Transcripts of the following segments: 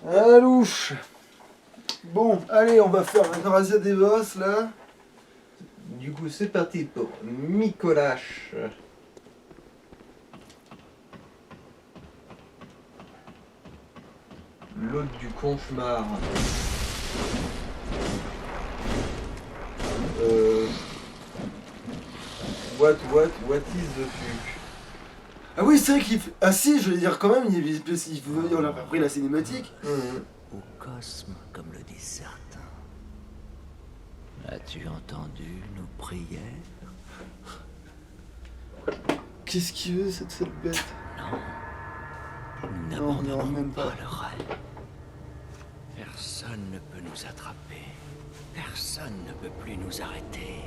Ah louche. Bon, allez, on va faire un razzia des boss là. Du coup, c'est parti pour Micolache. L'hôte du cauchemar. Euh... What is the fuck? Ah oui, c'est vrai qu'il fait... Ah si, je vais dire quand même, on a pas pris la cinématique. Au cosme, comme le disent certains. As-tu entendu nos prières? Qu'est-ce qu'il veut cette sale bête? Nous Non, n'abandonnons même pas pas. le rêve. Personne ne peut nous attraper. Personne ne peut plus nous arrêter.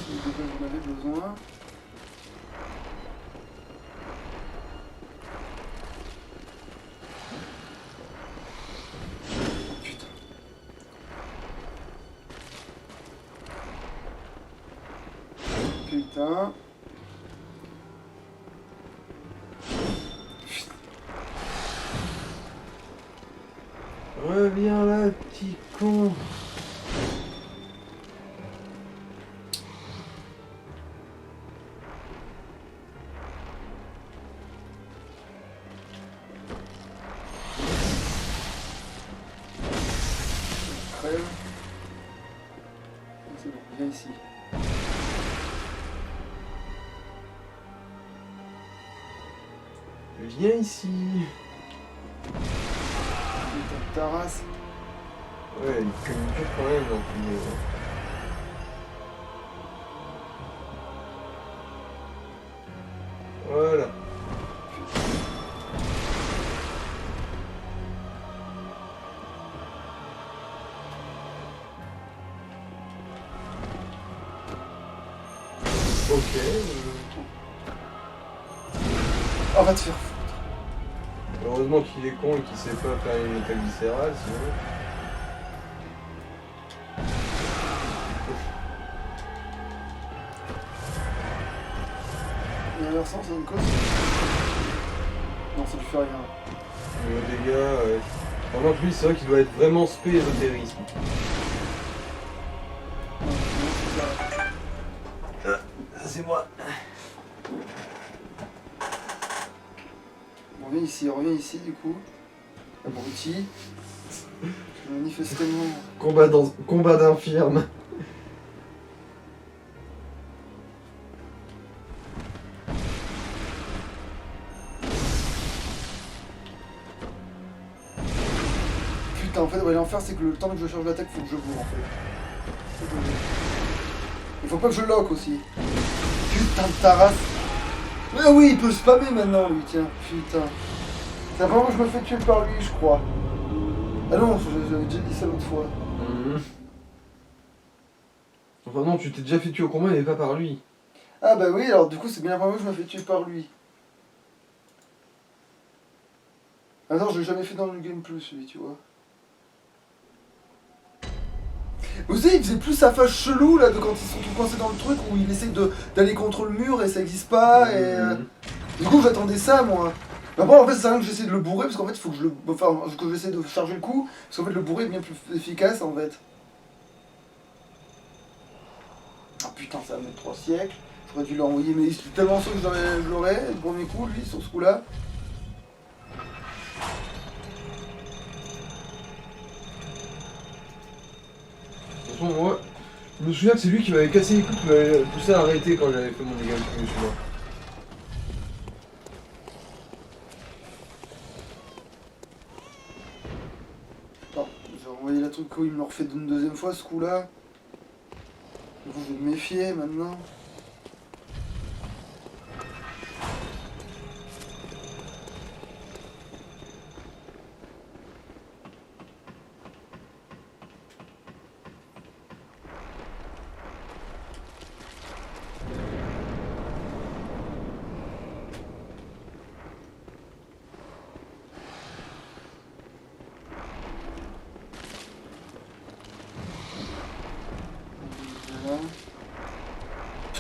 De quoi j'en avais besoin. Putain. Putain. Reviens là, petit con. Crève. C'est bon, viens ici. Viens ici. Putain de ta race. Ouais, il communique quand même, donc Voilà. Ok. Oh, va te faire foutre. Heureusement qu'il est con et qu'il sait pas faire une attaque viscérale, sinon. L'inversant, c'est une cause. Non, ça lui fait rien. Le dégât, ouais. Vraiment que lui, c'est vrai qu'il doit être vraiment spé ésotérisme. Non, c'est ça. Ça, c'est moi. Reviens ici du coup. Abruti. Manifestement. Combat d'infirme. Putain, en fait, ouais, l'enfer, c'est que le temps que je charge l'attaque, faut que je bourre en fait. Il faut pas que je lock aussi. Putain de ta race. Ah oui, il peut spammer maintenant lui, tiens. Putain. C'est la première fois que je me fais tuer par lui, je crois. Ah non, j'avais déjà dit ça l'autre fois. Enfin non, tu t'es déjà fait tuer au combat, mais pas par lui. Ah bah oui, alors du coup, c'est bien la première fois que je me fais tuer par lui. Ah non, je l'ai jamais fait dans le game plus, lui, tu vois. Vous savez, il faisait plus sa face chelou là de quand ils sont tous coincés dans le truc où il essaie d'aller contre le mur et ça existe pas et du coup j'attendais ça moi. Mais après en fait ça sert à rien que j'essaie de le bourrer parce qu'en fait il faut que que j'essaie de charger le coup parce qu'en fait le bourrer est bien plus efficace en fait. Ah putain ça va mettre 3 siècles. J'aurais dû l'envoyer mais c'est tellement sûr que je l'aurais le premier coup lui sur ce coup là. De toute façon, moi, je me souviens que c'est lui qui m'avait cassé les couilles, qui m'avait poussé à arrêter quand j'avais fait mon dégât de plus, moi. Bon, j'ai envoyé la truc où il me le refait une deuxième fois ce coup là. Du coup je vais me méfier maintenant.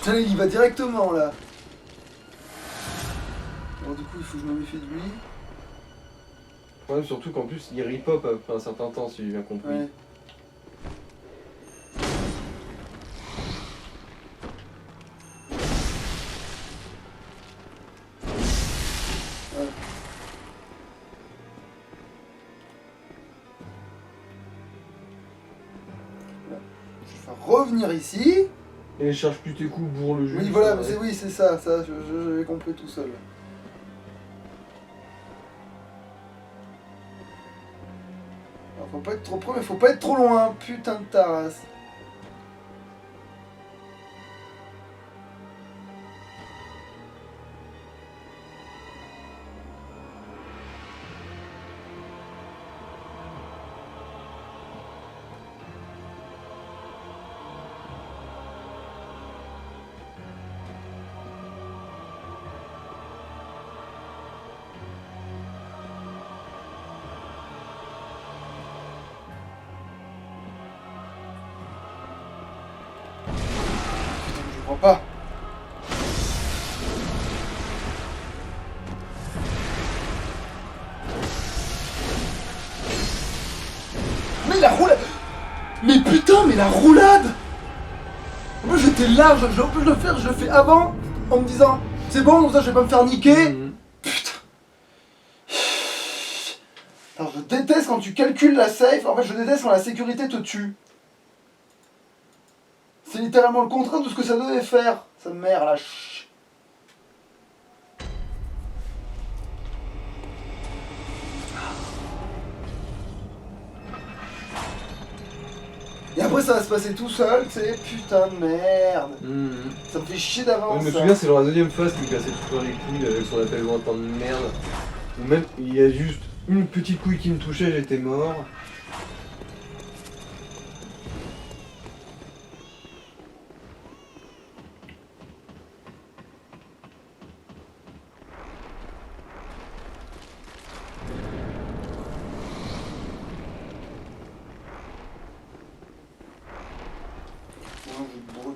Putain, il y va directement là. Alors du coup, il faut que je me méfie de lui. Ouais, surtout qu'en plus, il ripop après un certain temps, si j'ai bien compris. Ouais. Revenir ici. Et cherche plus tes coups, bourre le jeu. Oui, voilà, mais oui, c'est ça, j'avais compris tout seul. Alors, faut pas être trop près, mais faut pas être trop loin, putain de ta race. Je comprends pas. Mais la roulade. Mais putain, mais la roulade. Moi j'étais large, j'ai pu le faire, je le fais avant, en me disant, c'est bon, comme ça je vais pas me faire niquer. Putain. Alors je déteste quand tu calcules la safe, en fait je déteste quand la sécurité te tue. C'est littéralement le contraire de ce que ça devait faire, sa mère la ch... Et après ça va se passer tout seul, tu sais, putain de merde. Ça me fait chier d'avance. Je me souviens, c'est dans la deuxième phase qui me cassait tout dans les couilles avec son appel lointain de merde. Ou même, il y a juste une petite couille qui me touchait, j'étais mort.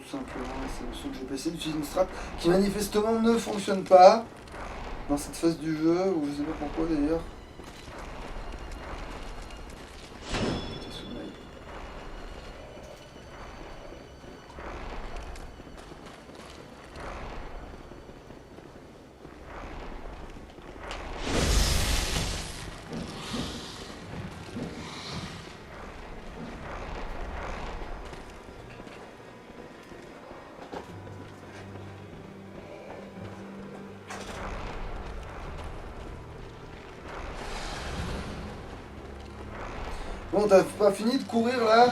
Tout simplement, c'est ce que j'ai passé d'utiliser une strat qui manifestement ne fonctionne pas dans cette phase du jeu, ou je sais pas pourquoi d'ailleurs. Bon, t'as pas fini de courir là?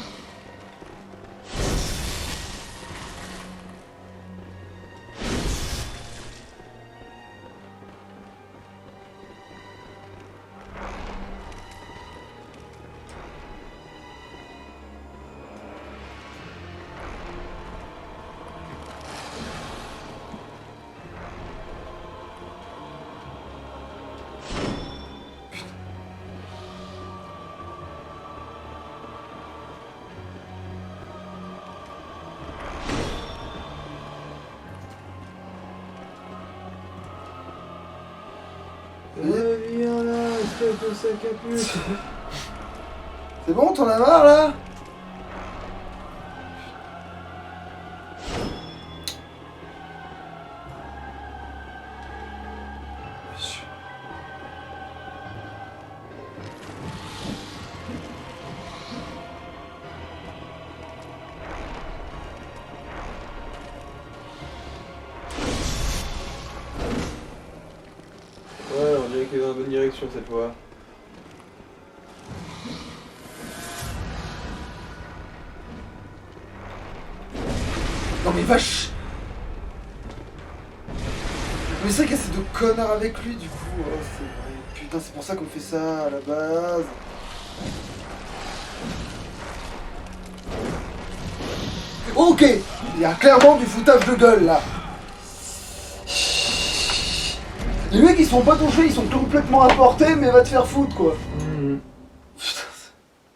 Viens là, espèce de sac à puce. C'est bon, t'en as marre là? Ouais, on dirait qu'il est dans la bonne direction cette fois. Non mais vache! Mais c'est vrai qu'il y a ces deux connards avec lui du coup, oh, c'est vrai. Putain, c'est pour ça qu'on fait ça à la base. Ok! Il y a clairement du foutage de gueule là. Les mecs ils se font pas toucher, ils sont complètement à portée, mais va te faire foutre quoi. Putain.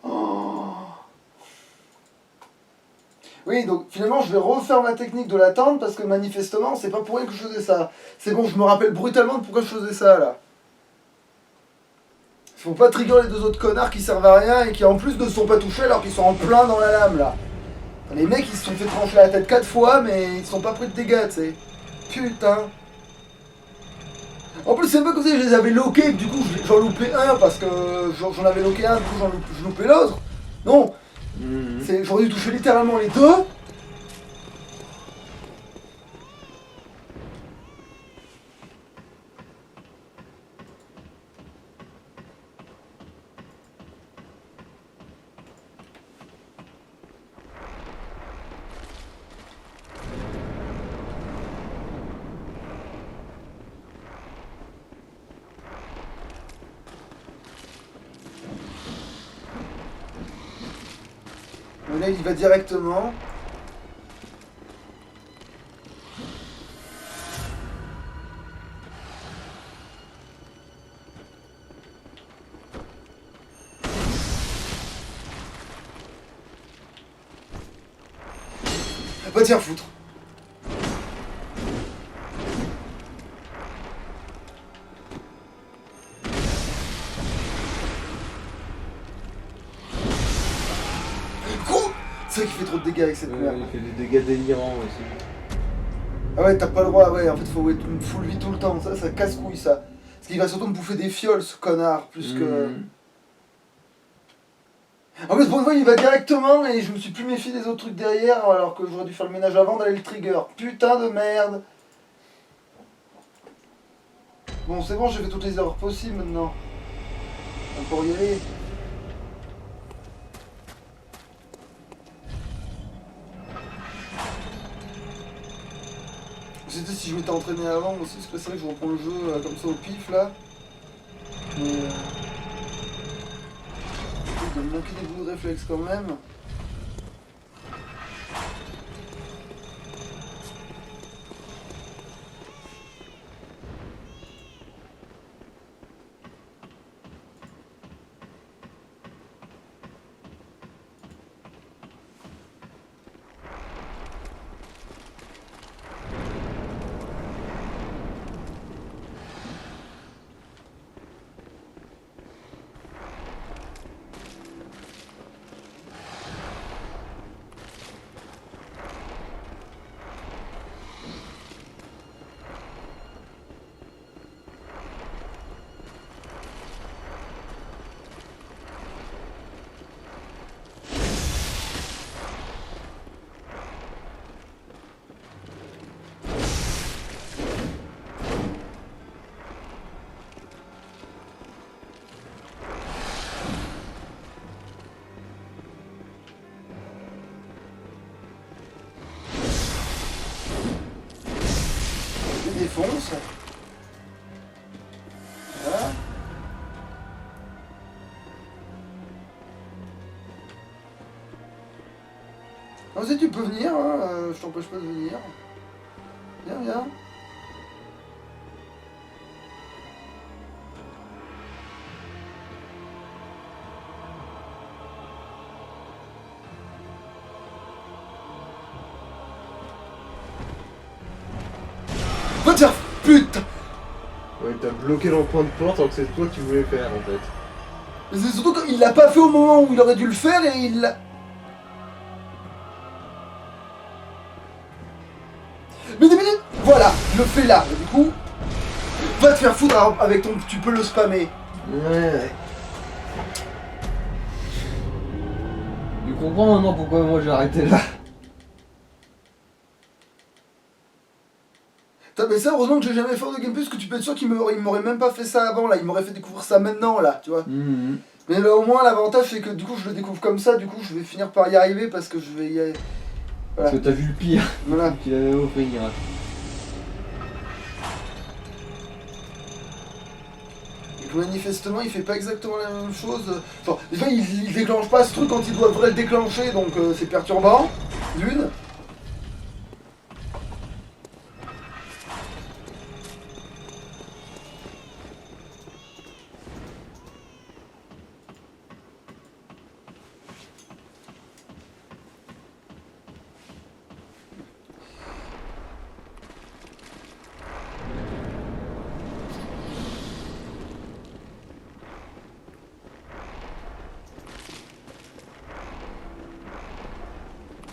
Oh. Oui, donc finalement, je vais refaire ma technique de l'attente parce que manifestement, c'est pas pour rien que je faisais ça. C'est bon, je me rappelle brutalement de pourquoi je faisais ça là. Faut pas trigger les deux autres connards qui servent à rien et qui en plus ne sont pas touchés alors qu'ils sont en plein dans la lame là. Les mecs ils se sont fait trancher la tête 4 fois mais ils sont pas pris de dégâts, tu sais. Putain. En plus c'est un peu comme si je les avais loqués, du coup j'en loupais un parce que j'en avais loqué un, du coup je loupais l'autre. Non, j'aurais dû toucher littéralement les deux. Mais là il y va directement. Va te faire foutre. Quoi? C'est vrai qu'il fait trop de dégâts avec cette merde. Il fait des dégâts délirants aussi. Ah ouais, t'as pas le droit, ouais, en fait faut être une full vie tout le temps, ça casse couille ça. Parce qu'il va surtout me bouffer des fioles ce connard, plus que... En plus, pour une fois, il va directement et je me suis plus méfié des autres trucs derrière alors que j'aurais dû faire le ménage avant d'aller le trigger. Putain de merde. Bon, c'est bon, j'ai fait toutes les erreurs possibles maintenant. On peut y aller. C'était si je m'étais entraîné avant aussi, parce que c'est vrai que je reprends le jeu comme ça au pif là. Mais... il doit me manquer des bouts de réflexe quand même. Défonce. Voilà. Vas-y, tu peux venir, hein, je t'empêche pas de venir. Viens, viens. Va te faire... Putain. Ouais, t'as bloqué dans le coin de porte alors que c'est toi qui voulais faire en fait. Mais c'est surtout qu'il l'a pas fait au moment où il aurait dû le faire et il l'a... Mais des minutes. Voilà, le fais là. Et du coup, va te faire foutre avec ton... Tu peux le spammer. Ouais. Tu comprends maintenant pourquoi moi j'ai arrêté là. Mais ça, heureusement que j'ai jamais fait de gameplay, parce que tu peux être sûr qu'il m'aurait même pas fait ça avant, là. Il m'aurait fait découvrir ça maintenant, là, tu vois. Mais là, au moins, l'avantage, c'est que du coup, je le découvre comme ça, du coup, je vais finir par y arriver, parce que je vais y aller... Voilà. Parce que t'as vu le pire Voilà. qu'il avait offert. Et que manifestement, il fait pas exactement la même chose. Enfin, déjà, il déclenche pas ce truc quand il devrait le déclencher, donc c'est perturbant. D'une.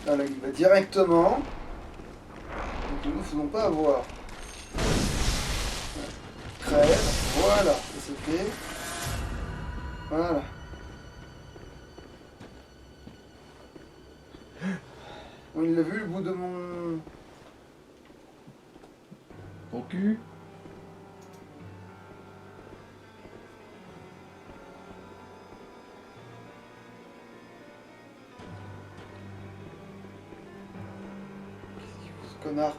Voilà, il va directement. Donc ne nous faisons pas avoir. Crève, voilà, ça c'est fait. Voilà. On l'a vu le bout de mon... Ton cul. Ce connard.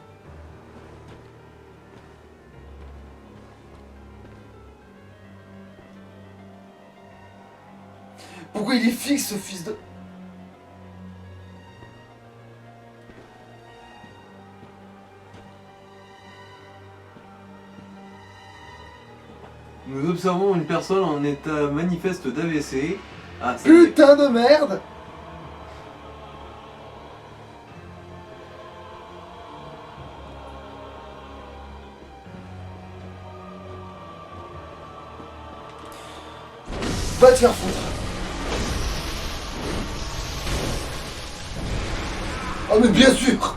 Pourquoi il est fixe ce fils de... Nous observons une personne en état manifeste d'AVC. Ah, ça y est. Putain de merde! Va te faire foutre! Ah mais bien sûr!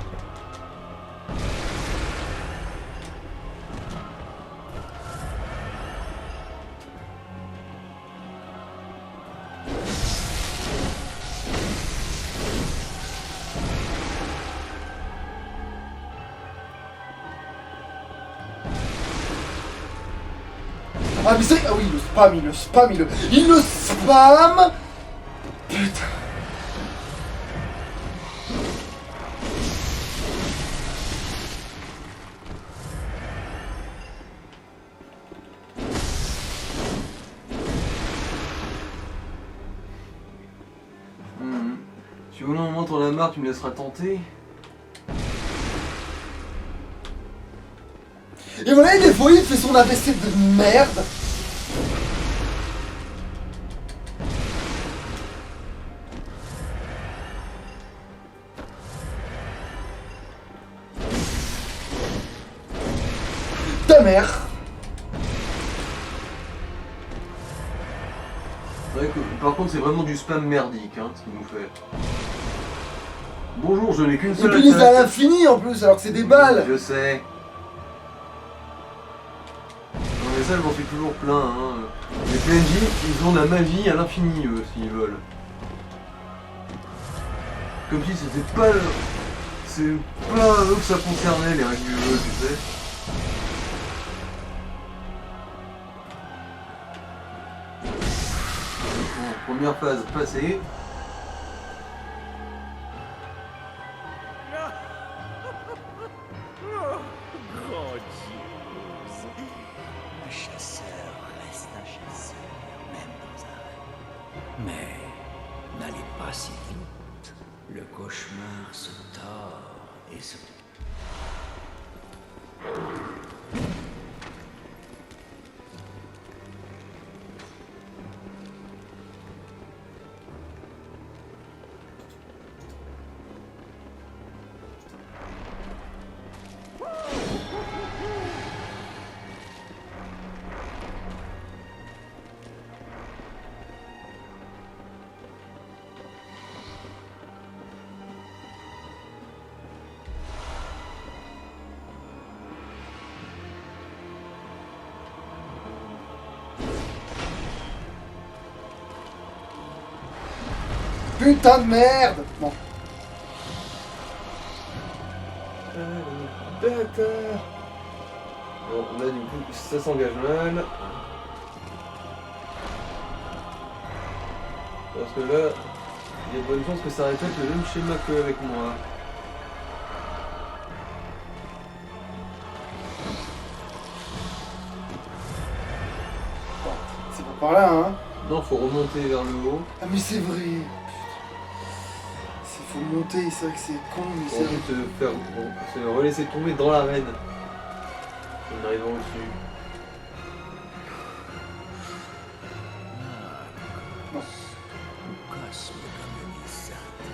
Ah mais c'est... Ah oui, le spam, il le spam, il le spam. Putain. Si vous voulez un moment t'en as marre, tu me laisseras tenter. Et voilà, des fois il fait son AVC de merde. Ta mère. C'est vrai que, par contre, c'est vraiment du spam merdique, hein, ce qu'il nous fait. Bonjour, je n'ai qu'une Il seule utilise à attaque. l'infini en plus, alors que c'est des balles. Je sais. Non mais ça, j'en suis toujours plein, hein. Les PNJ, ils ont la magie à l'infini, eux, s'ils veulent. Comme si c'était pas... C'est pas eux que ça concernait, les règles du jeu, tu sais. Bon, première phase passée. Un chasseur reste un chasseur, même dans un rêve. Mais n'allez pas si vite. Le cauchemar se tord et se... Putain de merde. Bon. Bâtard. Bon, là du coup, ça s'engage mal. Parce que là, il y a de bonnes chances que ça répète le même schéma qu'avec moi. C'est pas par là, hein. Non, faut remonter vers le haut. Ah mais c'est vrai. Putain. Faut monter, c'est vrai que c'est con, mais Pour c'est vrai. ensuite se relaisser tomber dans l'arène. En arrivant au-dessus. Non. Cosme comme Elisate,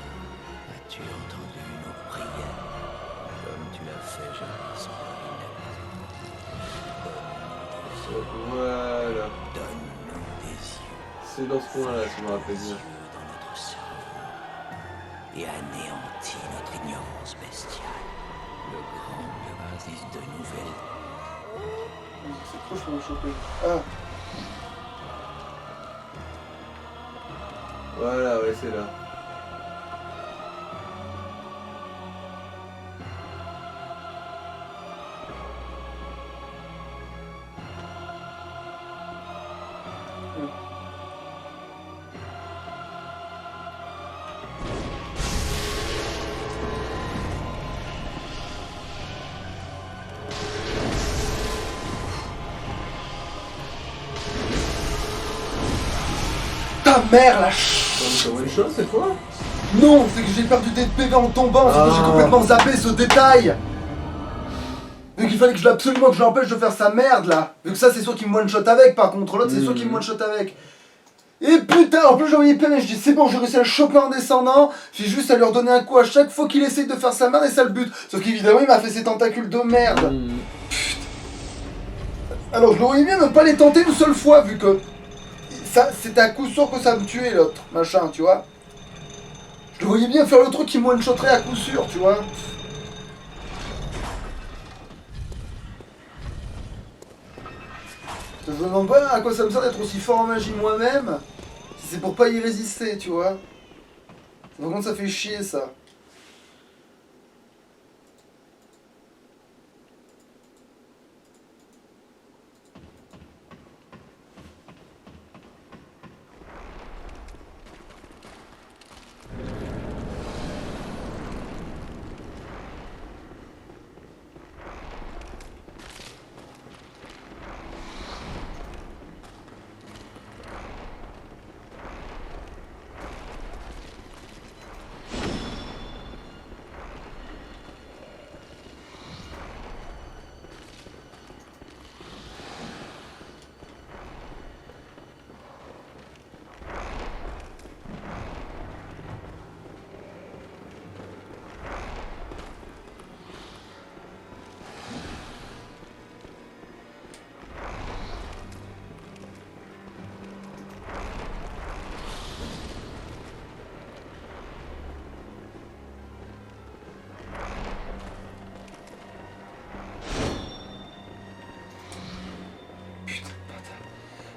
as-tu entendu nos prières comme tu l'as fait jadis pour Voilà. donne-nous des yeux. C'est dans ce coin-là, si je me rappelle bien. Dans notre cerveau et anéantis pour me choper. Ah. Voilà, ouais, c'est là. Ta mère la T'as one shot cette fois? Non, c'est que j'ai perdu des PV en tombant, c'est que j'ai Ah. complètement zappé ce détail. Vu qu'il fallait que absolument que je l'empêche de faire sa merde là. Vu que ça c'est sûr qu'il me one shot avec, par contre l'autre c'est sûr qu'il me one shot avec. Et putain, en plus j'ai envoyé PV, je dis c'est bon, j'ai réussi à le choper en descendant, j'ai juste à lui redonner un coup à chaque fois qu'il essaye de faire sa merde et ça le but. Sauf qu'évidemment il m'a fait ses tentacules de merde. Alors je le voyais bien ne pas les tenter une seule fois vu que ça c'était à coup sûr que ça me tuait l'autre, machin, tu vois. Je le voyais bien faire le truc qui me one-shotterait à coup sûr, tu vois. Je me demande pas à quoi ça me sert d'être aussi fort en magie moi-même, si c'est pour pas y résister, tu vois. Par contre ça fait chier ça.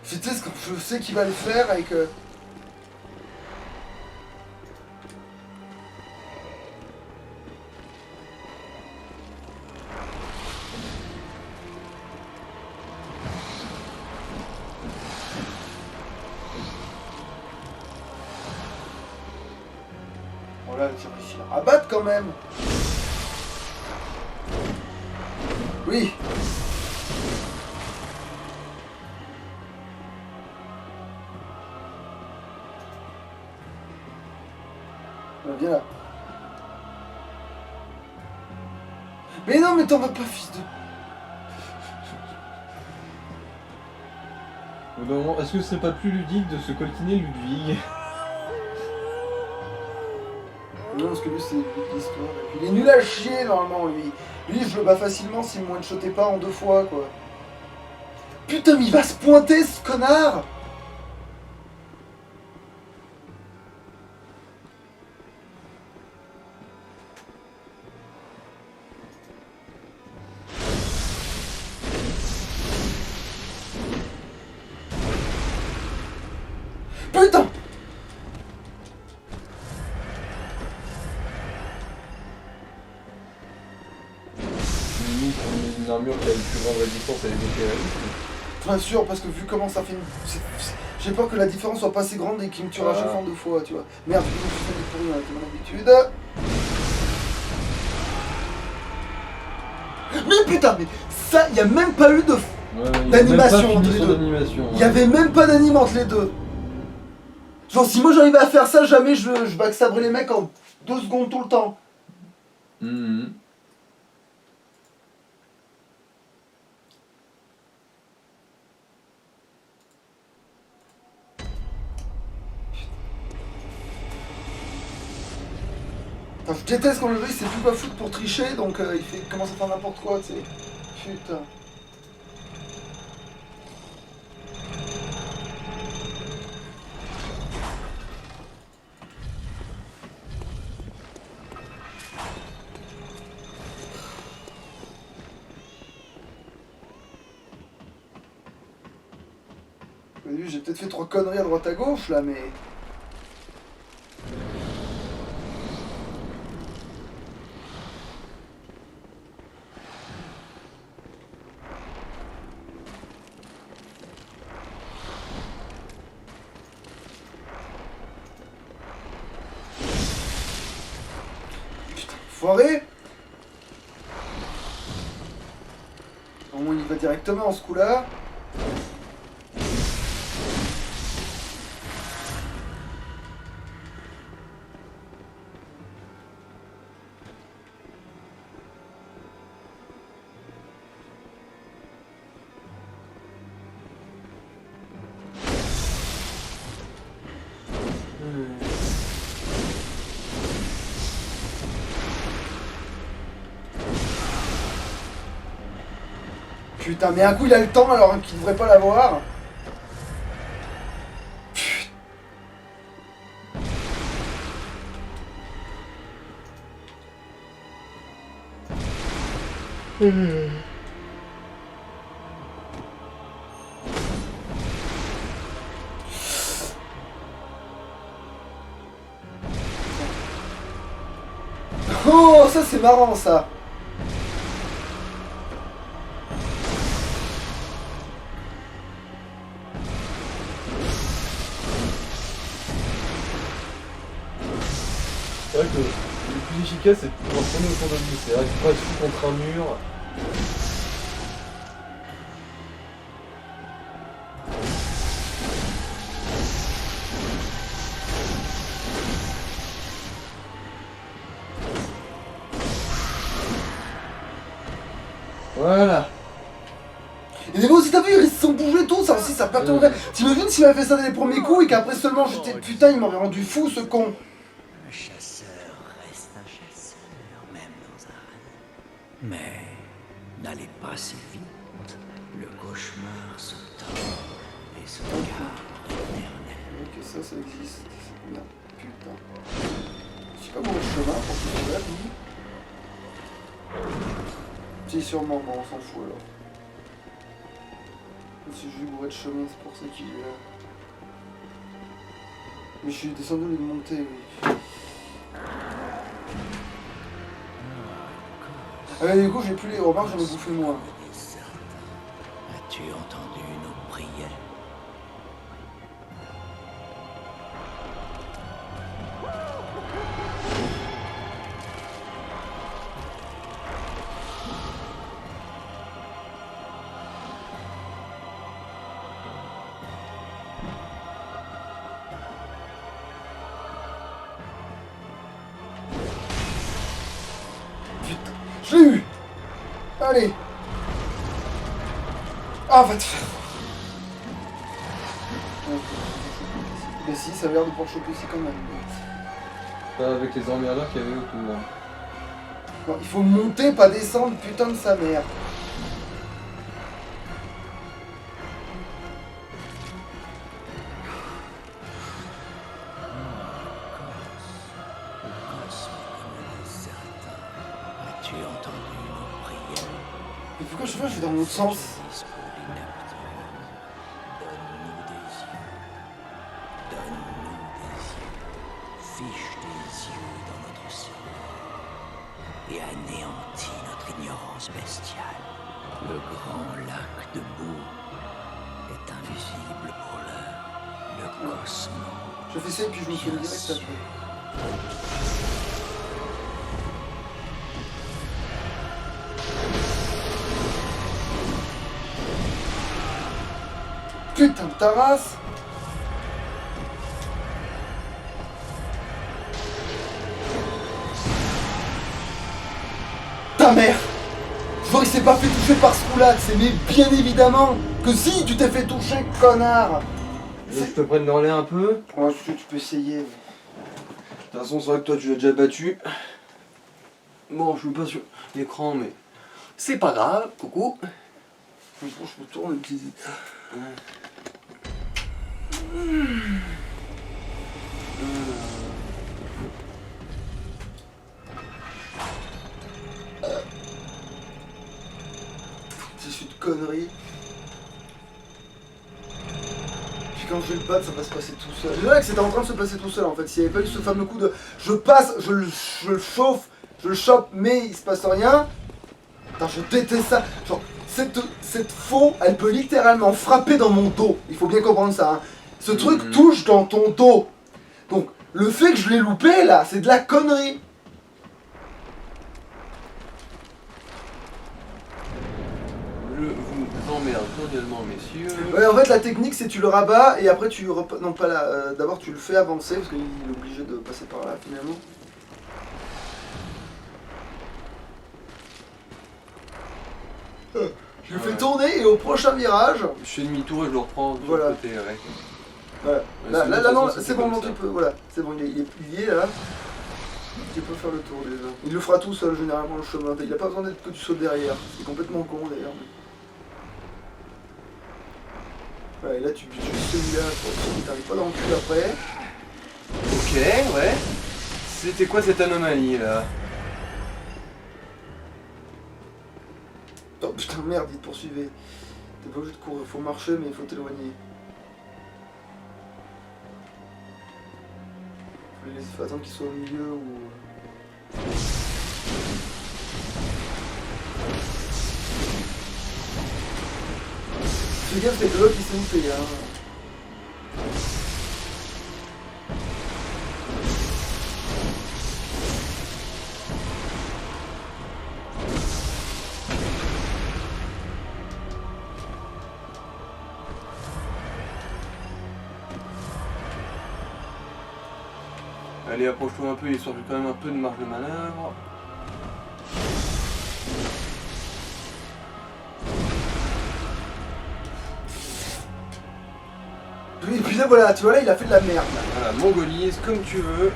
Putain, ce que je sais qu'il va le faire avec... Bon là, j'ai réussi à rabattre quand même. Oui. Viens là. Mais non, mais t'en vas pas, fils de... Au bout d'un moment, est-ce que ce serait pas plus ludique de se coltiner Ludwig? Non, parce que lui, c'est l'histoire. Et puis, il est nul à chier, normalement, lui. Lui, je le bats facilement s'il me one-shotait pas en 2 fois, quoi. Putain, mais il va se pointer, ce connard! Putain! Une armure qui a une plus grande résistance à l'électricité. Bien sûr, parce que vu comment ça fait une... J'ai peur que la différence soit pas assez grande et qu'il me tuera à chaque fois en 2 fois, tu vois. Merde, je fais des pour rien, c'est mon habitude. Mais putain, mais ça, y a même pas eu de... d'animation entre les deux. Il y avait même pas d'anime entre les deux. Genre, si moi j'arrivais à faire ça, jamais je backstabberais les mecs en 2 secondes tout le temps. Enfin, je déteste quand le jeu il sait plus quoi foutre pour tricher, donc il commence à faire n'importe quoi, tu sais. Putain. vu, j'ai peut-être fait 3 conneries à droite à gauche là, mais. Putain, foiré! Au moins il va directement ce coup-là. Putain, mais un coup il a le temps alors qu'il devrait pas l'avoir. Oh, ça c'est marrant ça. C'est vrai que le plus efficace c'est de pouvoir tourner autour de lui. C'est vrai que tu peux être fou contre un mur. Voilà. Et des fois aussi t'as vu, ils se sont bougés tout, ça aussi ça perturberait. T'imagines s'il avait fait ça dès les premiers coups et qu'après seulement j'étais. Putain, il m'aurait rendu fou ce con. Un chasseur reste un chasseur, même dans un rêve. Mais n'allez pas si vite. Le cauchemar se tord et se garde éternel. Ok, ça existe. Merde, putain. Je sais pas mon chemin pour ce truc-là, lui. Si, sûrement, bon, on s'en fout alors. Si je lui bourré de chemin, c'est pour ça qu'il est là. Mais je suis descendu au lieu de monter, oui. Ah mais du coup, j'ai plus les remarques, j'en ai bouffé moins. As-tu entendu nos prières? Putain, je l'ai eu. Allez. Ah, va te faire. Mais si, ça a l'air de pouvoir choper ici quand même. Pas avec les emmerdeurs qu'il y avait autour. Non, il faut monter, pas descendre, putain de sa mère. As-tu entendu nos prières? Mais pourquoi je vais dans l'autre sens? Disque l'inepte. Donne-nous des yeux. Donne-nous des yeux. Fiche tes yeux dans notre cerveau et anéantis notre ignorance bestiale. Le grand lac de boue est invisible pour l'heure. Le cosmos. Je fais ça et puis je me fais le direct après. Putain de ta race! Ta mère! Je vois qu'il s'est pas fait toucher par ce coup-là, c'est mais bien évidemment que si tu t'es fait toucher, connard! Je te prenne dans l'air un peu. Ouais, tu peux essayer. De toute façon, c'est vrai que toi tu l'as déjà battu. Bon, je suis pas sur l'écran, mais c'est pas grave. Coucou. Je me tourne et puis. Tissu de conneries. puis quand je vais le battre, ça va se passer tout seul. Je dirais que c'était en train de se passer tout seul en fait. S'il n'y avait pas eu ce fameux coup de je passe, je le chauffe, je le chope, mais il se passe rien. Putain, je déteste ça. Genre, cette faux, elle peut littéralement frapper dans mon dos. Il faut bien comprendre ça. Hein. Ce truc touche dans ton dos. Donc, le fait que je l'ai loupé là, c'est de la connerie. Je vous emmerde cordialement, messieurs. Ouais, en fait, la technique, c'est tu le rabats et après tu non pas là. D'abord, tu le fais avancer parce qu'il est obligé de passer par là finalement. Je le fais tourner et au prochain virage. Je fais demi-tour et je le reprends de Voilà. l'autre côté, ouais. Voilà. Ouais, Là, non, c'était c'est bon, comme non, ça. tu peux. Voilà, c'est bon, il y est là. Tu peux faire le tour déjà. Il le fera tout seul généralement le chemin. Il a pas besoin d'être que tu sautes derrière. C'est complètement con d'ailleurs. Ouais, et là tu butes juste celui-là pour que t'arrives pas dans le cul après. Ok, ouais. C'était quoi cette anomalie là? Oh putain merde, il te poursuivait. T'es pas obligé de courir, faut marcher mais il faut t'éloigner. Faut attendre qu'il soit au milieu ou... Fais gaffe, c'est que l'autre il s'est loupé hein. Allez, approche-toi un peu, histoire de quand même un peu de marge de manœuvre. Et puis là voilà, tu vois là il a fait de la merde là. Voilà, mongolise comme tu veux.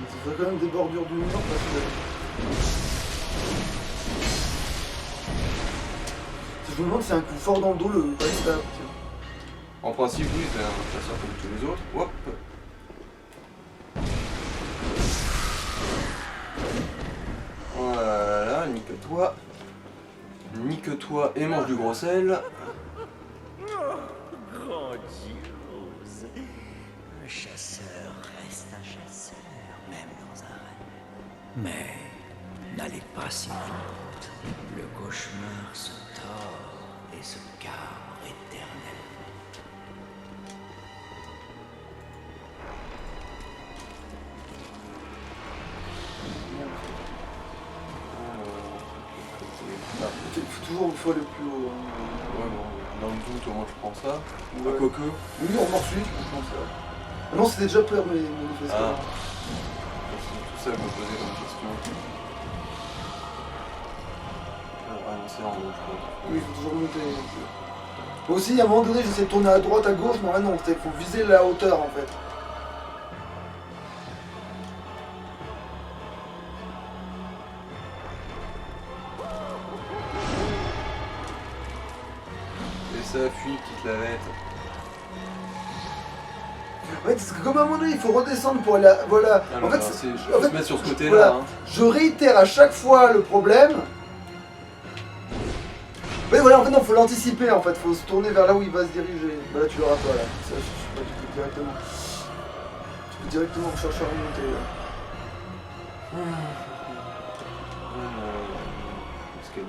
Ça fait quand même des bordures du mur parce que... Je me demande si c'est un coup fort dans le dos le ballista. En principe, oui, c'est un chasseur comme tous les autres. Hop. Voilà, nique-toi. Nique-toi et mange du gros sel. Grandiose. Un chasseur reste un chasseur, même dans un rêve. Mais n'allez pas si vite. Le cauchemar se tord et se carre éternellement. Toujours faut aller plus haut. Hein. Ouais, bon, dans le doute, au moins je prends ça. Ouais. Un coco. Oui, on mord celui, je pense ça. Ah non, c'était déjà peur, mais manifestement. Ah. C'est tout ça que vous me posez comme question. Ah non, c'est en haut, je crois. Oui, il faut toujours monter. Moi aussi, à un moment donné, j'essaie de tourner à droite, à gauche, mais ah non, il faut viser la hauteur en fait. Et ça fuit, petite lavette. Ouais, parce que comme à un moment donné, il faut redescendre pour aller à... Voilà. Ah, En fait, je en peux fait, se mettre sur ce côté-là. voilà. Hein. Je réitère à chaque fois le problème. Mais voilà, en fait, non, faut l'anticiper en fait, faut se tourner vers là où il va se diriger. Bah là, tu l'auras pas là. Ça, tu peux directement. Tu peux directement chercher à remonter là. Parce qu'elle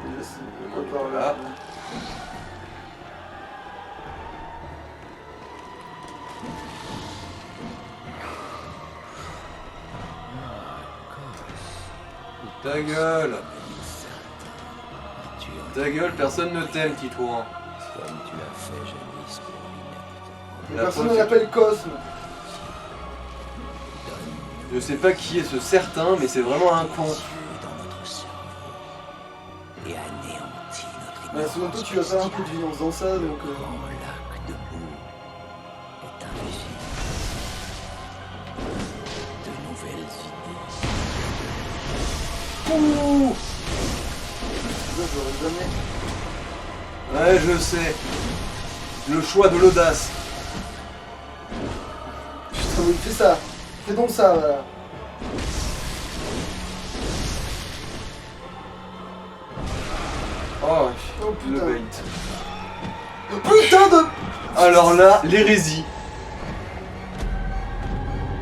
Déjà, c'est Le pourquoi monde par est là. là. Ta gueule! Ta gueule, personne ne t'aime, Titouan. Comme tu as fait jadis pour l'inepte. La Personne preuve, ne l'appelle Cosme. Je sais pas qui est ce certain, mais c'est vraiment un con. Dans notre cerveau et anéantit notre Bah, selon toi, tu vas faire un peu de violence dans ça, donc. grand lac de boue est invisible. De nouvelles idées. Ouh! Ça, j'aurais jamais. Ouais, je sais. Le choix de l'audace. Putain, oui, fais ça. Fais donc ça, voilà. Oh, Oh le putain. bait. Putain de... Alors là, l'hérésie.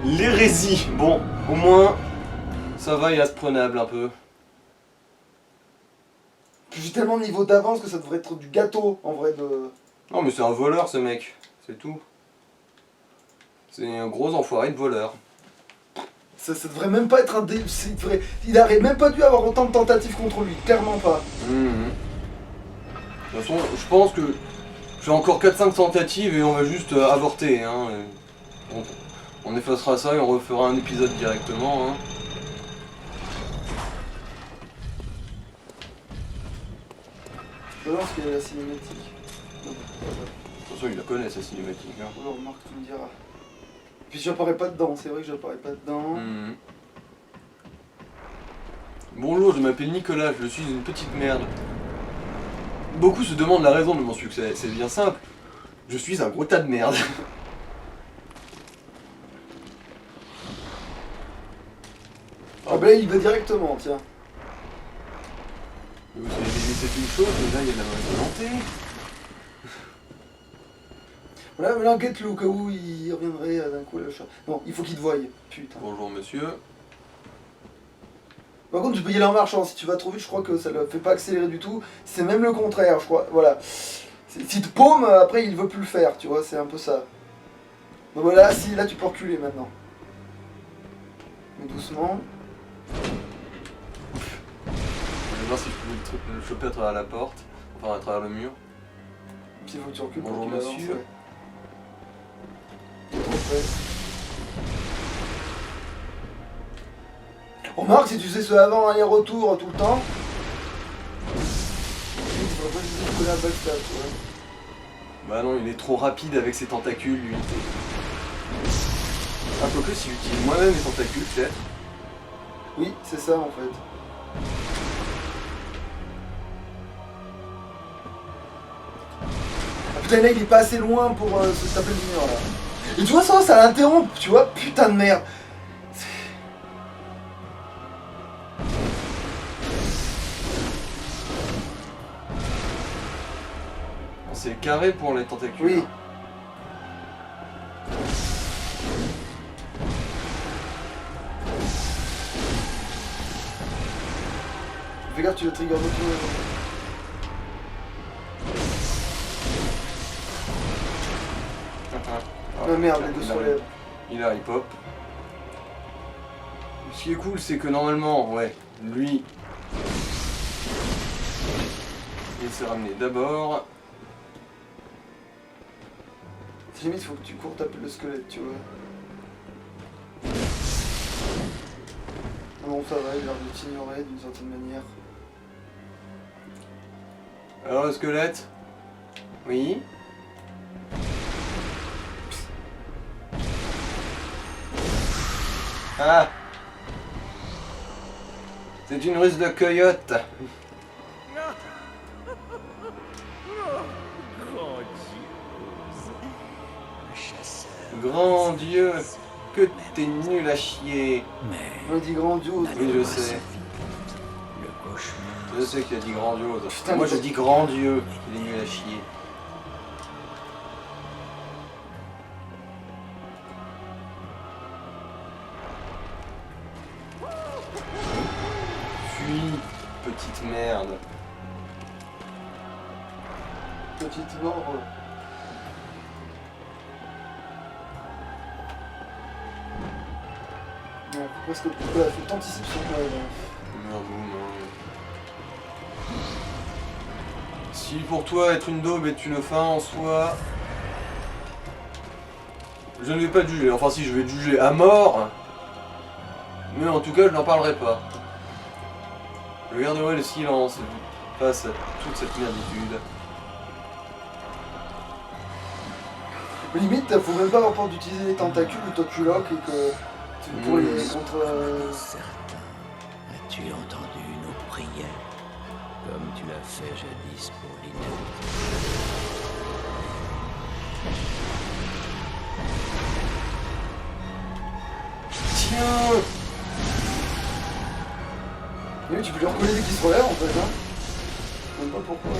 L'hérésie. Bon, au moins, ça va, il reste prenable un peu. J'ai tellement de niveau d'avance que ça devrait être du gâteau, en vrai, de... Non mais c'est un voleur ce mec, c'est tout. C'est un gros enfoiré de voleur. Ça devrait même pas être un dé... Il aurait même pas dû avoir autant de tentatives contre lui, clairement pas. De toute façon, je pense que j'ai encore 4-5 tentatives et on va juste avorter. Hein. On effacera ça et on refera un épisode directement. Hein. Je pense qu'il y a la cinématique. De toute façon, il la connaît sa cinématique. Hein. Alors, remarque, tu me diras. Puis j'apparais pas dedans, c'est vrai que j'apparais pas dedans. Bonjour, je m'appelle Nicolas, je suis une petite merde. Beaucoup se demandent la raison de mon succès, c'est bien simple. Je suis un gros tas de merde. Ah bah là, il va directement, tiens. C'est une chose, mais là il y a de la mauvaise volonté. Voilà, mais là, guette-le au cas où il reviendrait d'un coup le chat. Non, il faut qu'il te voie. Putain. Bonjour monsieur. Par contre, tu peux y aller en marchant. Si tu vas trop vite, je crois que ça ne le fait pas accélérer du tout. C'est même le contraire, je crois. Voilà. S'il te paume, après, il veut plus le faire, tu vois, c'est un peu ça. Donc voilà, si, là, tu peux reculer maintenant. Mais doucement. Je vais voir si je peux le choper à travers la porte, enfin à travers le mur. Puis il faut que tu recules Bonjour, pour qu'il avance, monsieur. ouais. T'es trop près. Remarque, si tu sais ce avant, aller-retour tout le temps. Tu devrais pas juste coller un backstab, tu vois. Bah non, il est trop rapide avec ses tentacules, lui. Un peu que si j'utilise moi-même les tentacules, peut-être. Oui, c'est ça en fait. Ah, putain, là il est pas assez loin pour se taper le mur là. Et tu vois ça l'interrompt, tu vois, putain de merde. C'est carré pour les tentacules. Oui. Fais gaffe, tu le trigger de tout. Ah merde, les deux sur les... Il pop. Ce qui est cool, c'est que normalement, ouais, lui, il s'est ramené d'abord. Si limite, il faut que tu cours taper le squelette, tu vois. Ah non, ça va, il a l'air de t'ignorer d'une certaine manière. Alors le squelette. Oui. Ah. C'est une ruse de coyote. Grand Dieu, que t'es nul à chier. On a dit grandiose. Oui, je sais. Le cauchemar. Je sais qu'il a dit grandiose. Putain, Moi mais- je dis grand Dieu, il est nul à chier. Fuis, petite merde. Petite mort. Ouais, presque. Ouais, faut que t'anticipes son mal. Merde, non. Si pour toi être une daube est une fin en soi, je ne vais pas te juger. Enfin si, je vais te juger à mort, mais en tout cas je n'en parlerai pas. Je garderai le silence face à toute cette merditude. Limite, faut même pas avoir peur d'utiliser les tentacules ou toi tu lock et que tu pour les contre. Certain. As-tu entendu nos prières, comme tu l'as fait jadis pour l'innocent? Tiens! Oui, tu peux lui recoller dès qu'il se relève en fait, hein. même pas pourquoi.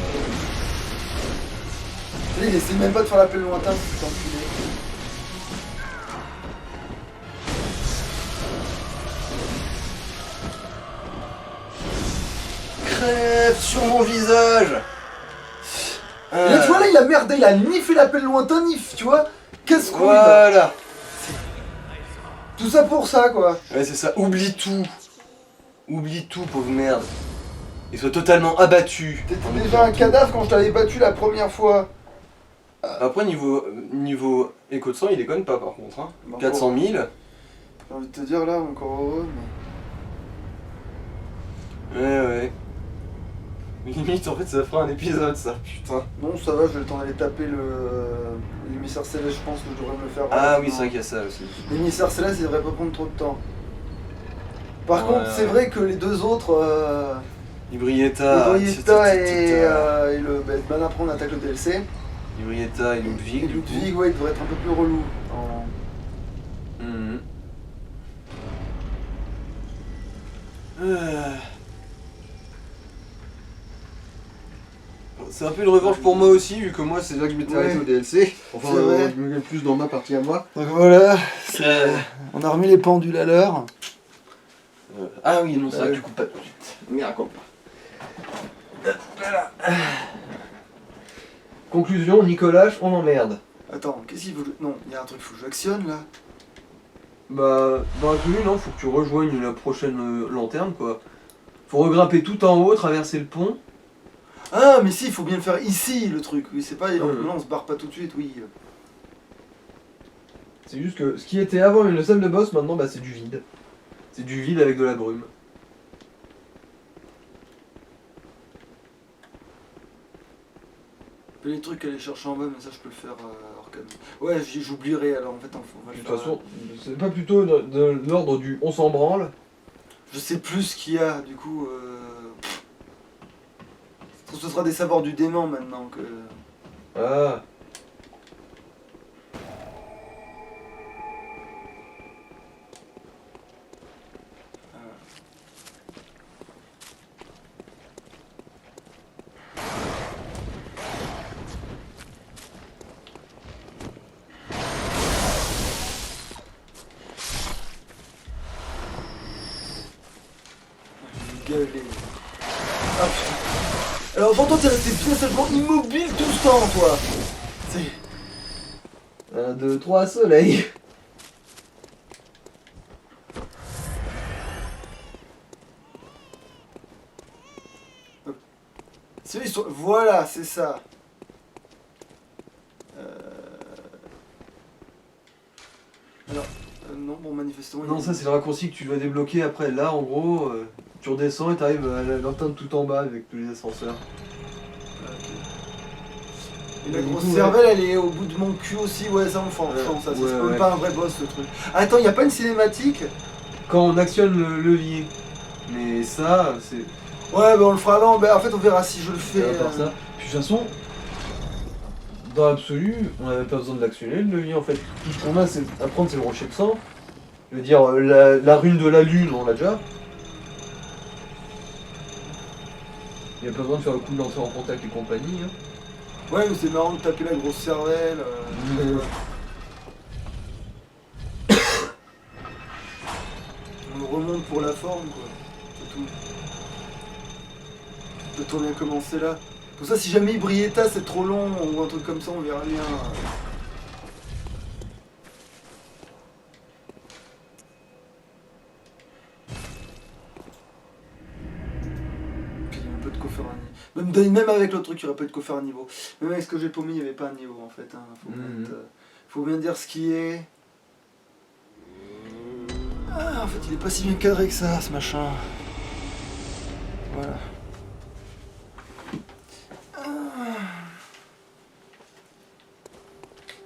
Il essaie même pas de faire l'appel lointain, c'est enculé. Crève sur mon visage. Et là, tu vois, là, il a merdé, il a ni fait l'appel lointain, ni, tu vois, casse-couille. Voilà. Tout ça pour ça, quoi. Ouais, c'est ça, oublie tout. Oublie tout, pauvre merde. Il soit totalement abattu. T'étais déjà un cadavre quand je t'avais battu la première fois. Après, niveau écho de sang, il déconne pas par contre. Hein. Bah, 400 000. J'ai envie de te dire là, encore heureux, mais... Ouais. Limite, en fait, ça fera un épisode, ça, putain. Non, ça va, j'ai le temps d'aller taper l'émissaire céleste, je pense que je devrais me le faire. Ah oui, c'est vrai qu'il y a ça aussi. L'émissaire céleste, il devrait pas prendre trop de temps. Par Ouais, contre, c'est vrai que les deux autres, Ibrietta, Brietta et le Batman, après on attaque le DLC. Ibrietta et Ludwig. Et Ludwig, ouais, il devrait être un peu plus relou. Mhm. C'est un peu une revanche pour moi aussi, vu que moi c'est là que je m'étais arrêté au DLC. Enfin, C'est vrai. je me mets plus dans ma partie à moi. Donc voilà, on a remis les pendules à l'heure. Ah oui, non, c'est vrai que tu coupes pas tout de suite. Merde, raconte pas. Conclusion, Nicolas, on emmerde. Attends, qu'est-ce qu'il veut... Non, il y a un truc, faut que j'actionne là. Bah, dans la tenue, non, faut que tu rejoignes la prochaine lanterne, quoi. Faut regrimper tout en haut, traverser le pont. Ah, mais si, il faut bien le faire ici, le truc. Oui, c'est pas... Non, on se barre pas tout de suite, oui. C'est juste que ce qui était avant une salle de boss, maintenant, bah, c'est du vide. C'est du vide avec de la brume. Les trucs à aller chercher en bas, mais ça je peux le faire hors canon. Ouais, j'oublierai alors en fait, on va De le toute faire. façon, c'est pas plutôt de l'ordre du on s'en branle. Je sais plus ce qu'il y a, du coup. Ce sera des savoirs du démon maintenant que. Ah. Gueuler. Ah putain. Alors pourtant t'es resté bien sagement immobile tout ce temps, toi. C'est. 1, 2, 3, soleil. Voilà, c'est ça. Alors, non, bon, manifestement. Non, ça c'est le raccourci que tu dois débloquer après. Là, en gros, tu redescends et t'arrives à l'antenne tout en bas avec tous les ascenseurs. Et la Du grosse coup, cervelle, elle est au bout de mon cul aussi, ouais, ça on s'en fout, ça, c'est même pas un vrai boss ce truc. Ah, attends, y a pas une cinématique? Quand on actionne le levier. Mais ça, c'est. Ouais, bah on le fera avant, bah en fait on verra si je le fais. Par ça. Puis de toute façon, dans l'absolu, on n'avait pas besoin de l'actionner le levier en fait. Tout ce qu'on a c'est à prendre, c'est le rocher de sang. Je veux dire, la rune de la lune, on l'a déjà. Il n'y a pas besoin de faire le coup de lancer en contact et compagnie. Hein. Ouais, mais c'est marrant de taper la grosse cervelle. On le remonte pour la forme, quoi. C'est tout. Peut-on bien commencer là. Comme ça, si jamais Brietta c'est trop long ou un truc comme ça, on verra bien. Puis il y a un peu de coffre à niveau. Même avec l'autre truc, il n'y aurait pas de coffre à niveau. Même avec ce que j'ai paumé, il n'y avait pas un niveau en fait. Hein. Faut bien dire ce qui est. Ah, en fait, il est pas si bien cadré que ça, ce machin. Voilà.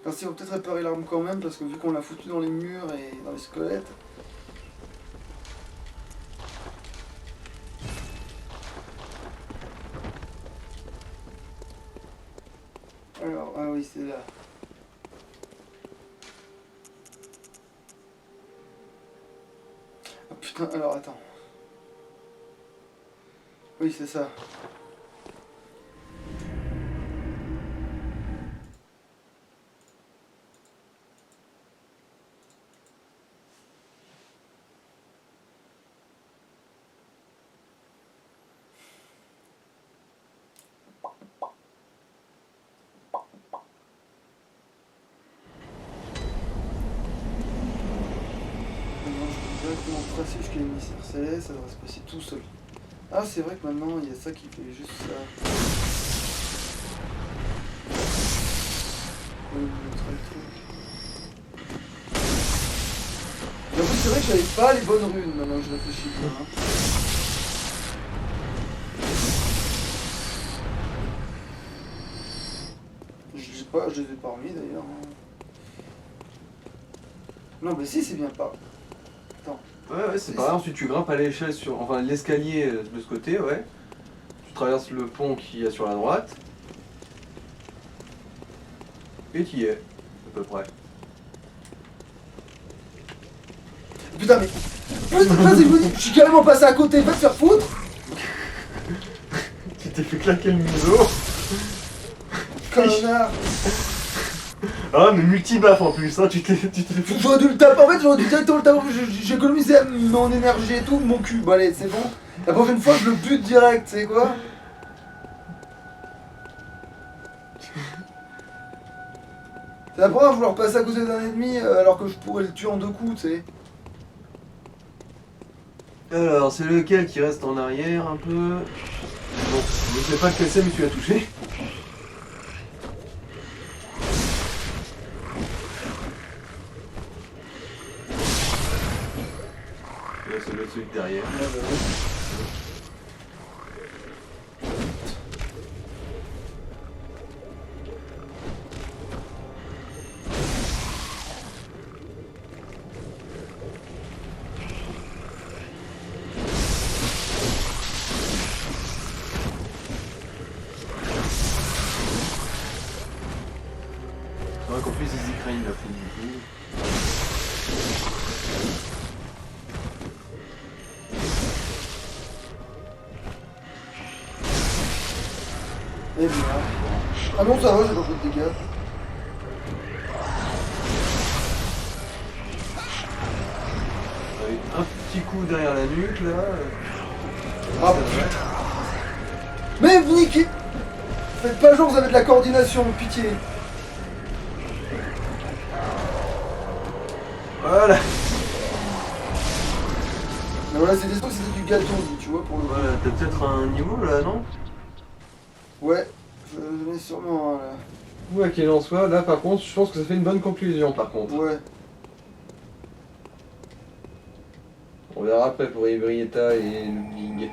Enfin, si, on va peut-être réparer l'arme quand même, parce que vu qu'on l'a foutu dans les murs et dans les squelettes. Alors, ah oui, c'est là. Ah putain, alors attends. Oui, c'est ça. passer jusqu'à l'émissaire céleste, ça devrait se passer tout seul. Ah, c'est vrai que maintenant, il y a ça qui fait juste ça. Et en plus, c'est vrai que j'avais pas les bonnes runes maintenant que je réfléchis bien. Hein. Je les ai pas remis d'ailleurs. Hein. Non, mais si, c'est bien pas. Attends. Ouais, c'est pareil. Ensuite, tu grimpes à l'échelle enfin, l'escalier de ce côté, ouais. Tu traverses le pont qu'il y a sur la droite. Et tu y es, à peu près. Putain, mais. Je suis carrément passé à côté, va te faire foutre! Tu t'es fait claquer le museau. Connard! Ah, mais multi-baff en plus, hein, tu t'es fait foutre. J'aurais dû le taper, en fait, j'aurais dû directement le taper, j'ai économisé mon énergie et tout, mon cul. Bon, allez, c'est bon. La prochaine fois, je le bute direct, tu sais quoi? C'est la première fois que je vouloir passer à côté d'un ennemi alors que je pourrais le tuer en 2 coups, tu sais. Alors, c'est lequel qui reste en arrière un peu? Bon, je sais pas lequel c'est, mais tu l'as touché. Là, ça doit être celui de derrière. C'est vrai qu'en plus, ils y craignent la foule du coup. Eh bien. Ah non, ça va, j'ai pas fait de dégâts. Avec un petit coup derrière la nuque là. Ah putain. Mais niquez! Faites pas genre, vous avez de la coordination, pitié. Voilà. Mais voilà, c'est des trucs, c'était du gâteau, tu vois, pour le. Voilà, t'as peut-être un niveau là, non? Ouais, je mets sûrement un là. Ouais, qu'il en soit, là par contre, je pense que ça fait une bonne conclusion par contre. Ouais. On verra après pour Ibrieta et Ludwig.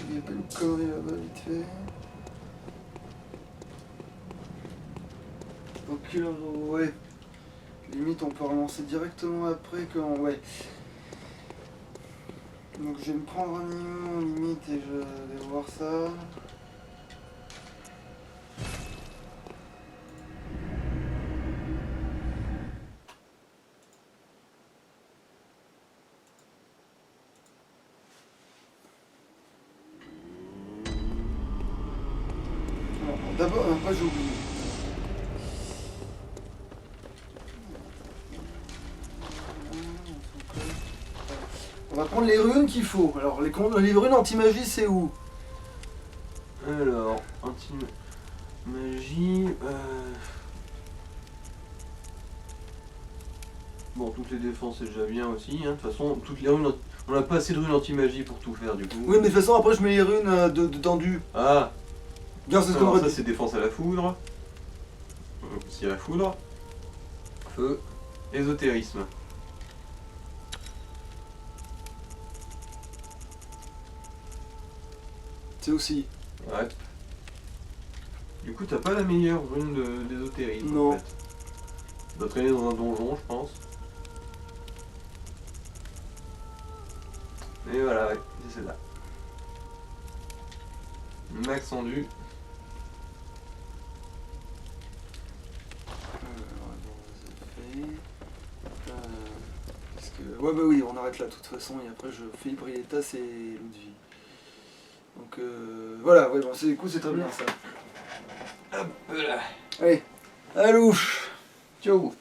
Il y a pas le corps là-bas, vite fait. Ok, ouais. Limite, on peut relancer directement après quand. Ouais. Donc je vais me prendre un niveau limite et je vais voir ça. Alors, d'abord, après j'ai oublié. On va prendre les runes qu'il faut. Alors les runes anti-magie c'est où? Alors, anti-magie... Bon, toutes les défenses c'est déjà bien aussi, hein. De toute façon, toutes les runes... On n'a pas assez de runes anti-magie pour tout faire du coup. Oui mais de toute façon après je mets les runes de tendu. Ah. Bien c'est ce qu'on Alors aurait ça dit. c'est défense à la foudre. S'il y a la foudre. Feu. Ésotérisme. C'est aussi. Ouais. Du coup t'as pas la meilleure rune d'ésotérisme Non. en fait. Tu dois traîner dans un donjon je pense. Et voilà, ouais, c'est celle-là. Max endu. Ouais bah oui, on arrête là de toute façon et après je fais Ibrieta, c'est Ludwig. Donc voilà, ouais bon c'est cool, c'est très bien ça. Hop là. Allez, à louche. Ciao.